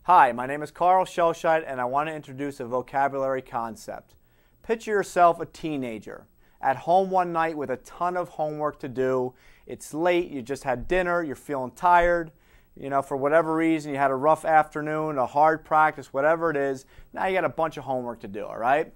Hi, my name is Carl Schelscheid, and I want to introduce a vocabulary concept. Picture yourself a teenager at home one night with a ton of homework to do. It's late, you just had dinner, you're feeling tired, for whatever reason, you had a rough afternoon, a hard practice, whatever it is. Now you got a bunch of homework to do, all right?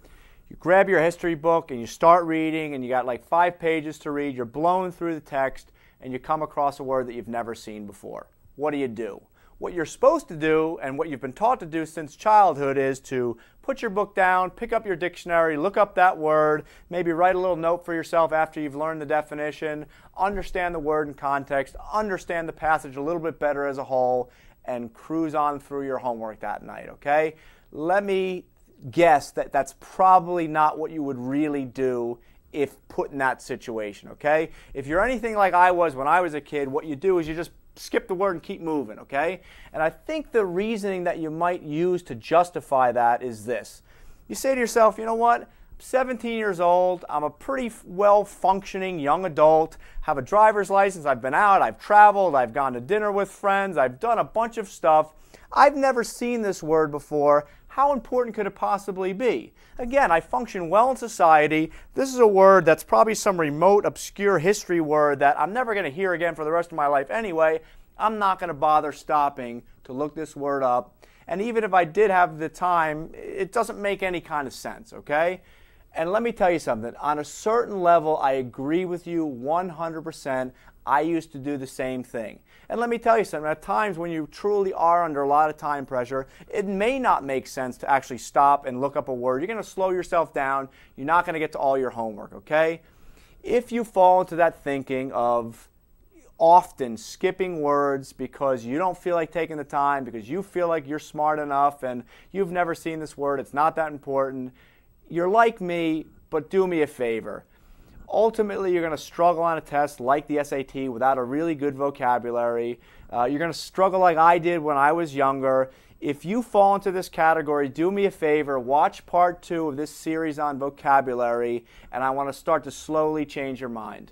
You grab your history book and you start reading, and you got like 5 pages to read. You're blowing through the text, and you come across a word that you've never seen before. What do? What you're supposed to do, and what you've been taught to do since childhood, is to put your book down, pick up your dictionary, look up that word, maybe write a little note for yourself after you've learned the definition, understand the word in context, understand the passage a little bit better as a whole, and cruise on through your homework that night, okay? Let me guess that that's probably not what you would really do if put in that situation, okay? If you're anything like I was when I was a kid, what you do is you just skip the word and keep moving, okay? And I think the reasoning that you might use to justify that is this. You say to yourself, you know what? I'm 17 years old. I'm a pretty well-functioning young adult. Have a driver's license. I've been out. I've traveled. I've gone to dinner with friends. I've done a bunch of stuff. I've never seen this word before. How important could it possibly be? Again, I function well in society. This is a word that's probably some remote, obscure history word that I'm never going to hear again for the rest of my life anyway. I'm not going to bother stopping to look this word up. And even if I did have the time, it doesn't make any kind of sense, okay? And let me tell you something. On a certain level, I agree with you 100%. I used to do the same thing. And let me tell you something. At times when you truly are under a lot of time pressure, it may not make sense to actually stop and look up a word. You're going to slow yourself down. You're not going to get to all your homework, okay? If you fall into that thinking of often skipping words because you don't feel like taking the time, because you feel like you're smart enough and you've never seen this word, it's not that important, you're like me, but do me a favor. Ultimately, you're going to struggle on a test like the SAT without a really good vocabulary. You're going to struggle like I did when I was younger. If you fall into this category, do me a favor, watch part 2 of this series on vocabulary, and I want to start to slowly change your mind.